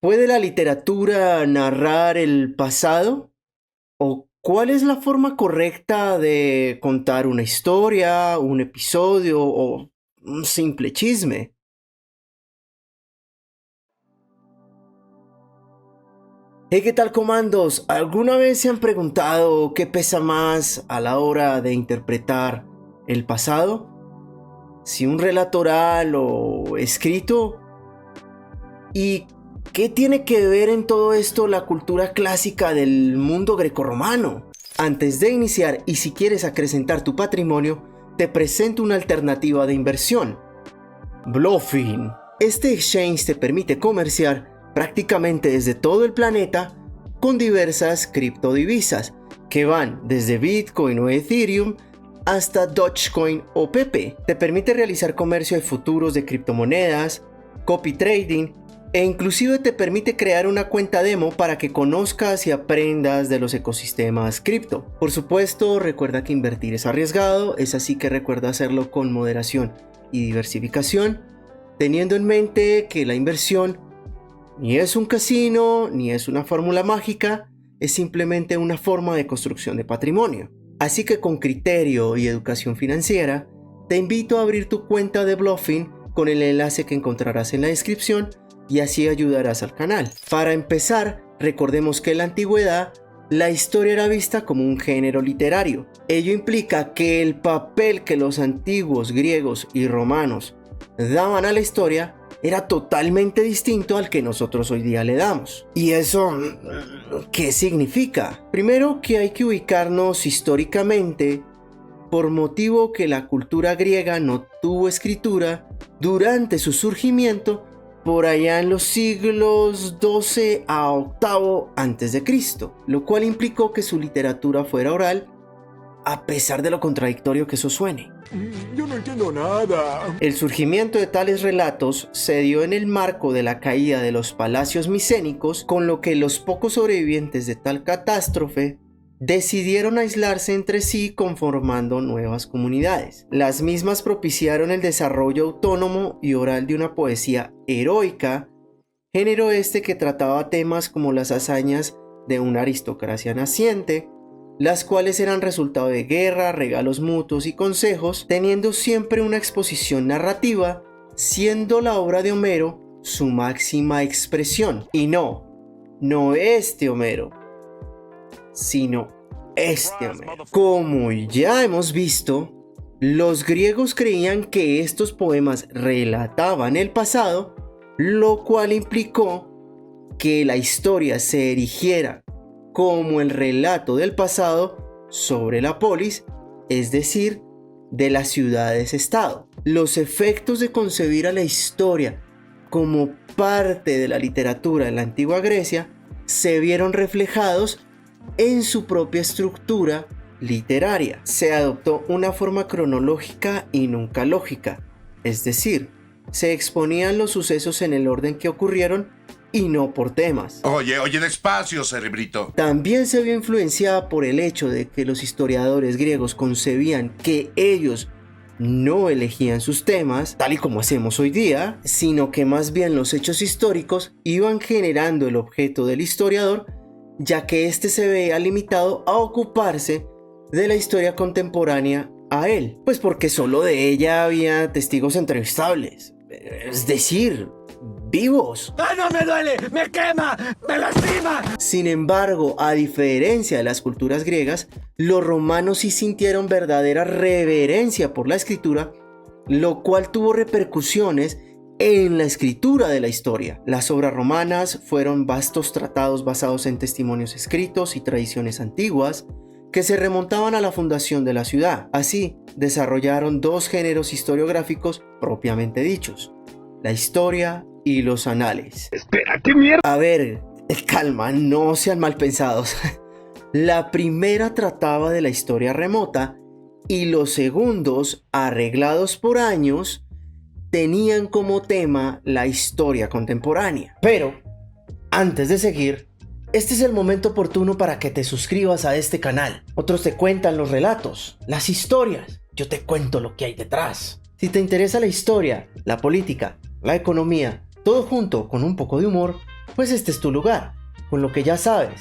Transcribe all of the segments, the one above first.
¿Puede la literatura narrar el pasado? ¿O cuál es la forma correcta de contar una historia, un episodio o un simple chisme? Hey, ¿qué tal, comandos? ¿Alguna vez se han preguntado qué pesa más a la hora de interpretar el pasado? ¿Si un relato oral o escrito? ¿Y qué tiene que ver en todo esto la cultura clásica del mundo grecorromano? Antes de iniciar, y si quieres acrecentar tu patrimonio, te presento una alternativa de inversión: Bluefin. Este exchange te permite comerciar prácticamente desde todo el planeta con diversas criptodivisas que van desde Bitcoin o Ethereum hasta Dogecoin o Pepe. Te permite realizar comercio de futuros de criptomonedas, copy trading e inclusive te permite crear una cuenta demo para que conozcas y aprendas de los ecosistemas cripto. Por supuesto, recuerda que invertir es arriesgado, es así que recuerda hacerlo con moderación y diversificación, teniendo en mente que la inversión ni es un casino, ni es una fórmula mágica, es simplemente una forma de construcción de patrimonio. Así que con criterio y educación financiera, te invito a abrir tu cuenta de Bluefin con el enlace que encontrarás en la descripción y así ayudarás al canal. Para empezar, recordemos que en la antigüedad la historia era vista como un género literario. Ello implica que el papel que los antiguos griegos y romanos daban a la historia era totalmente distinto al que nosotros hoy día le damos. ¿Y eso qué significa? Primero, que hay que ubicarnos históricamente, por motivo que la cultura griega no tuvo escritura durante su surgimiento por allá en los siglos XII a VIII a.C., lo cual implicó que su literatura fuera oral, a pesar de lo contradictorio que eso suene. Yo no entiendo nada. El surgimiento de tales relatos se dio en el marco de la caída de los palacios micénicos, con lo que los pocos sobrevivientes de tal catástrofe decidieron aislarse entre sí conformando nuevas comunidades. Las mismas propiciaron el desarrollo autónomo y oral de una poesía heroica, género este que trataba temas como las hazañas de una aristocracia naciente, las cuales eran resultado de guerra, regalos mutuos y consejos, teniendo siempre una exposición narrativa, siendo la obra de Homero su máxima expresión. Y no este Homero, sino este Homero. Como ya hemos visto, los griegos creían que estos poemas relataban el pasado, lo cual implicó que la historia se erigiera como el relato del pasado sobre la polis, es decir, de las ciudades-estado. Los efectos de concebir a la historia como parte de la literatura de la antigua Grecia se vieron reflejados en su propia estructura literaria. Se adoptó una forma cronológica y nunca lógica, es decir, se exponían los sucesos en el orden que ocurrieron y no por temas. Oye, despacio, cerebrito. También se vio influenciada por el hecho de que los historiadores griegos concebían que ellos no elegían sus temas, tal y como hacemos hoy día, sino que más bien los hechos históricos iban generando el objeto del historiador, ya que éste se veía limitado a ocuparse de la historia contemporánea a él, pues porque solo de ella había testigos entrevistables, es decir, vivos. ¡Ah, no me duele! ¡Me quema! ¡Me lastima! Sin embargo, a diferencia de las culturas griegas, los romanos sí sintieron verdadera reverencia por la escritura, lo cual tuvo repercusiones en la escritura de la historia. Las obras romanas fueron vastos tratados basados en testimonios escritos y tradiciones antiguas que se remontaban a la fundación de la ciudad. Así, desarrollaron dos géneros historiográficos propiamente dichos: la historia y los anales. Espera, ¿qué mierda? A ver, calma, no sean mal pensados. La primera trataba de la historia remota y los segundos, arreglados por años, tenían como tema la historia contemporánea. Pero, antes de seguir, este es el momento oportuno para que te suscribas a este canal. Otros te cuentan los relatos, las historias. Yo te cuento lo que hay detrás. Si te interesa la historia, la política, la economía, todo junto con un poco de humor, pues este es tu lugar, con lo que ya sabes.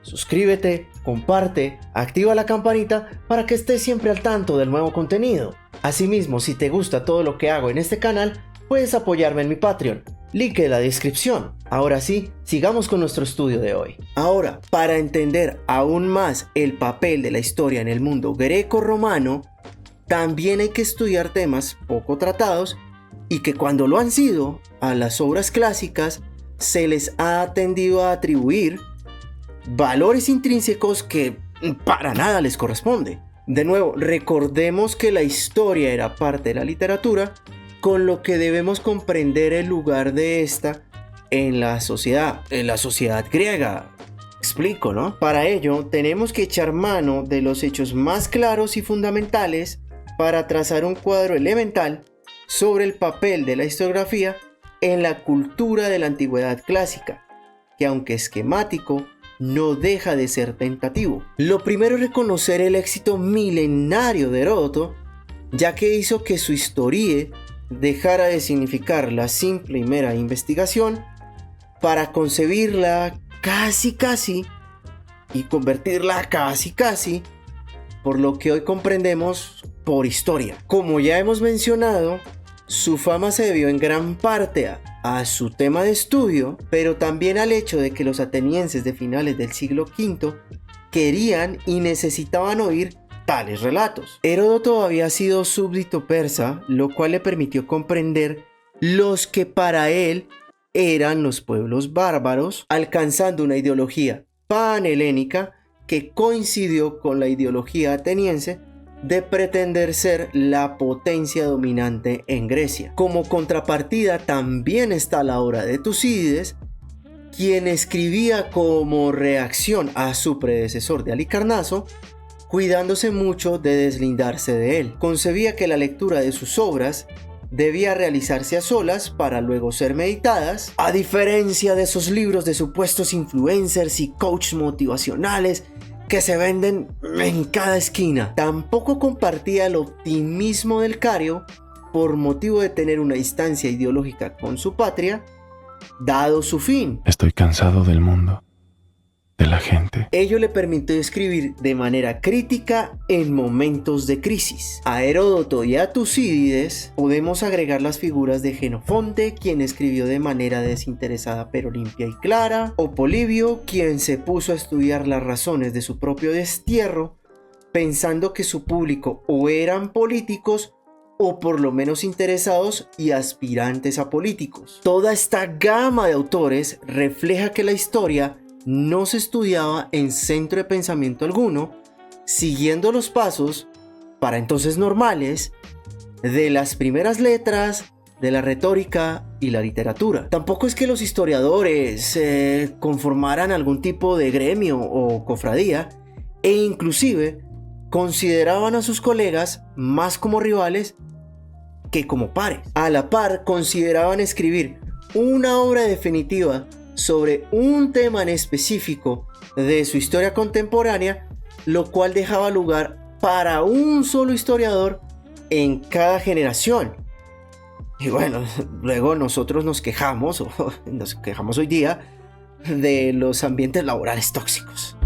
Suscríbete, comparte, activa la campanita para que estés siempre al tanto del nuevo contenido. Asimismo, si te gusta todo lo que hago en este canal, puedes apoyarme en mi Patreon, link en la descripción. Ahora sí, sigamos con nuestro estudio de hoy. Ahora, para entender aún más el papel de la historia en el mundo greco-romano, también hay que estudiar temas poco tratados y que cuando lo han sido, a las obras clásicas se les ha tendido a atribuir valores intrínsecos que para nada les corresponde. De nuevo, recordemos que la historia era parte de la literatura, con lo que debemos comprender el lugar de esta en la sociedad griega. Explico, ¿no? Para ello, tenemos que echar mano de los hechos más claros y fundamentales para trazar un cuadro elemental sobre el papel de la historiografía en la cultura de la antigüedad clásica, que aunque esquemático, no deja de ser tentativo. Lo primero es reconocer el éxito milenario de Heródoto, ya que hizo que su historia dejara de significar la simple y mera investigación para concebirla casi y convertirla casi por lo que hoy comprendemos por historia. Como ya hemos mencionado, su fama se debió en gran parte a su tema de estudio, pero también al hecho de que los atenienses de finales del siglo V querían y necesitaban oír tales relatos. Heródoto había sido súbdito persa, lo cual le permitió comprender los que para él eran los pueblos bárbaros, alcanzando una ideología panhelénica que coincidió con la ideología ateniense de pretender ser la potencia dominante en Grecia. Como contrapartida también está la obra de Tucídides, quien escribía como reacción a su predecesor de Halicarnaso, cuidándose mucho de deslindarse de él. Concebía que la lectura de sus obras debía realizarse a solas para luego ser meditadas, a diferencia de esos libros de supuestos influencers y coaches motivacionales que se venden en cada esquina. Tampoco compartía el optimismo del Cario por motivo de tener una distancia ideológica con su patria, dado su fin. Estoy cansado del mundo, de la gente. Ello le permitió escribir de manera crítica en momentos de crisis. A Heródoto y a Tucídides podemos agregar las figuras de Jenofonte, quien escribió de manera desinteresada pero limpia y clara, o Polibio, quien se puso a estudiar las razones de su propio destierro, pensando que su público o eran políticos o por lo menos interesados y aspirantes a políticos. Toda esta gama de autores refleja que la historia no se estudiaba en centro de pensamiento alguno, siguiendo los pasos, para entonces normales, de las primeras letras, de la retórica y la literatura. Tampoco es que los historiadores conformaran algún tipo de gremio o cofradía, e inclusive consideraban a sus colegas más como rivales que como pares. A la par, consideraban escribir una obra definitiva sobre un tema en específico de su historia contemporánea, lo cual dejaba lugar para un solo historiador en cada generación. Y bueno, luego nosotros nos quejamos hoy día de los ambientes laborales tóxicos.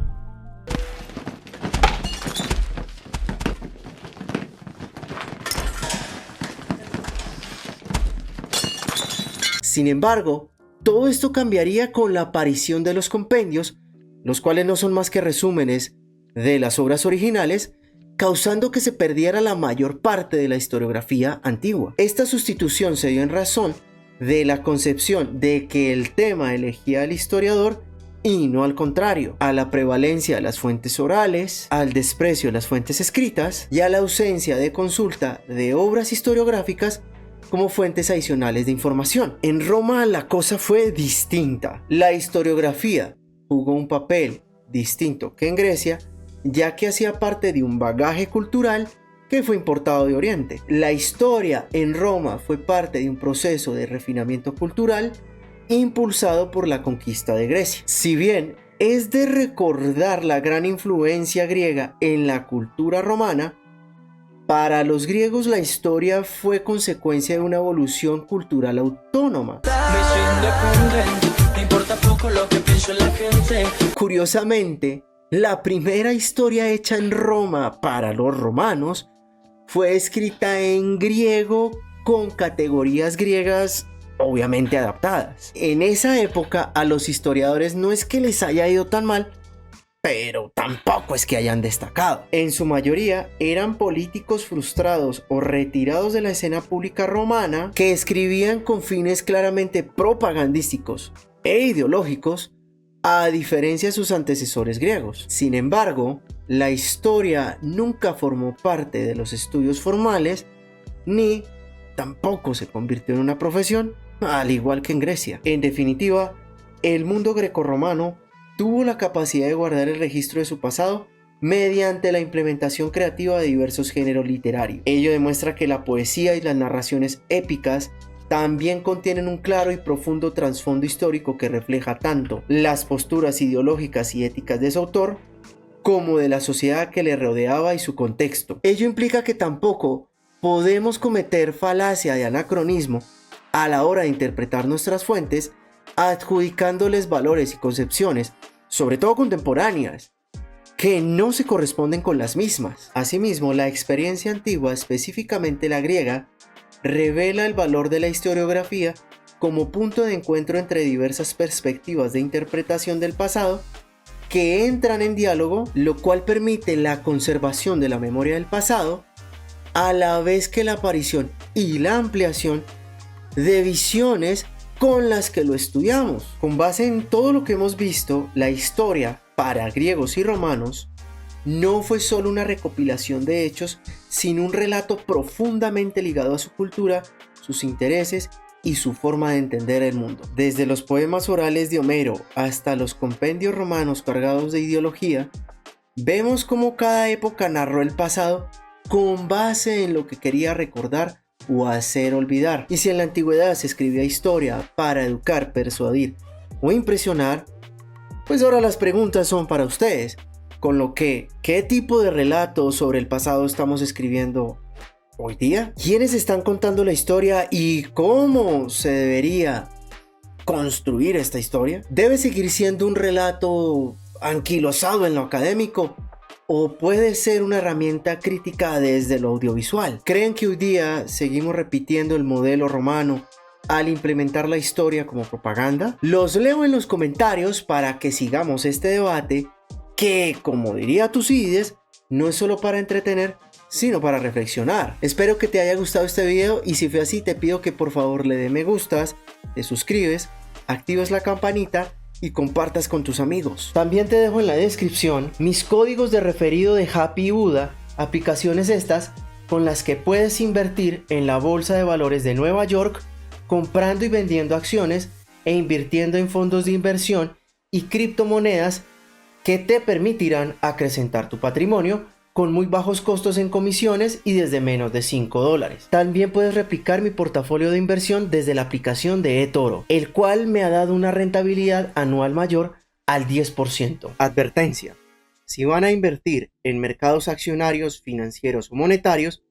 Sin embargo, todo esto cambiaría con la aparición de los compendios, los cuales no son más que resúmenes de las obras originales, causando que se perdiera la mayor parte de la historiografía antigua. Esta sustitución se dio en razón de la concepción de que el tema elegía al historiador y no al contrario, a la prevalencia de las fuentes orales, al desprecio de las fuentes escritas y a la ausencia de consulta de obras historiográficas como fuentes adicionales de información. En Roma la cosa fue distinta. La historiografía jugó un papel distinto que en Grecia, ya que hacía parte de un bagaje cultural que fue importado de Oriente. La historia en Roma fue parte de un proceso de refinamiento cultural impulsado por la conquista de Grecia. Si bien es de recordar la gran influencia griega en la cultura romana, para los griegos la historia fue consecuencia de una evolución cultural autónoma. Me importa poco lo que pienso la gente. Curiosamente, la primera historia hecha en Roma para los romanos fue escrita en griego con categorías griegas obviamente adaptadas. En esa época a los historiadores no es que les haya ido tan mal, pero tampoco es que hayan destacado. En su mayoría eran políticos frustrados o retirados de la escena pública romana que escribían con fines claramente propagandísticos e ideológicos, a diferencia de sus antecesores griegos. Sin embargo, la historia nunca formó parte de los estudios formales, ni tampoco se convirtió en una profesión, al igual que en Grecia. En definitiva, el mundo grecorromano tuvo la capacidad de guardar el registro de su pasado mediante la implementación creativa de diversos géneros literarios. Ello demuestra que la poesía y las narraciones épicas también contienen un claro y profundo trasfondo histórico que refleja tanto las posturas ideológicas y éticas de su autor, como de la sociedad que le rodeaba y su contexto. Ello implica que tampoco podemos cometer falacia de anacronismo a la hora de interpretar nuestras fuentes, adjudicándoles valores y concepciones, sobre todo contemporáneas, que no se corresponden con las mismas. Asimismo, la experiencia antigua, específicamente la griega, revela el valor de la historiografía como punto de encuentro entre diversas perspectivas de interpretación del pasado que entran en diálogo, lo cual permite la conservación de la memoria del pasado, a la vez que la aparición y la ampliación de visiones con las que lo estudiamos. Con base en todo lo que hemos visto, la historia para griegos y romanos no fue solo una recopilación de hechos, sino un relato profundamente ligado a su cultura, sus intereses y su forma de entender el mundo. Desde los poemas orales de Homero hasta los compendios romanos cargados de ideología, vemos cómo cada época narró el pasado con base en lo que quería recordar o hacer olvidar. Y si en la antigüedad se escribía historia para educar, persuadir o impresionar, pues ahora las preguntas son para ustedes. Con lo que, ¿qué tipo de relatos sobre el pasado estamos escribiendo hoy día? ¿Quiénes están contando la historia y cómo se debería construir esta historia? ¿Debe seguir siendo un relato anquilosado en lo académico? ¿O puede ser una herramienta crítica desde lo audiovisual? ¿Creen que hoy día seguimos repitiendo el modelo romano al implementar la historia como propaganda? Los leo en los comentarios para que sigamos este debate que, como diría Tucídides, no es solo para entretener, sino para reflexionar. Espero que te haya gustado este video y si fue así te pido que por favor le dé me gustas, te suscribes, actives la campanita y compartas con tus amigos. También te dejo en la descripción mis códigos de referido de Happy y Buda, aplicaciones estas con las que puedes invertir en la bolsa de valores de Nueva York, comprando y vendiendo acciones e invirtiendo en fondos de inversión y criptomonedas que te permitirán acrecentar tu patrimonio con muy bajos costos en comisiones y desde menos de $5. También puedes replicar mi portafolio de inversión desde la aplicación de eToro, el cual me ha dado una rentabilidad anual mayor al 10%. Advertencia: si van a invertir en mercados accionarios, financieros o monetarios,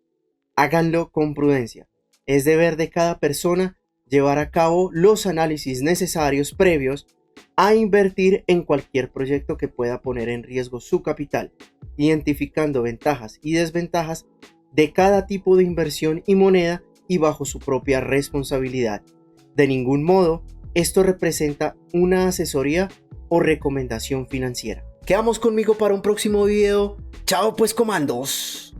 háganlo con prudencia. Es deber de cada persona llevar a cabo los análisis necesarios previos a invertir en cualquier proyecto que pueda poner en riesgo su capital, identificando ventajas y desventajas de cada tipo de inversión y moneda y bajo su propia responsabilidad. De ningún modo, esto representa una asesoría o recomendación financiera. Quedamos conmigo para un próximo video. Chao pues, comandos.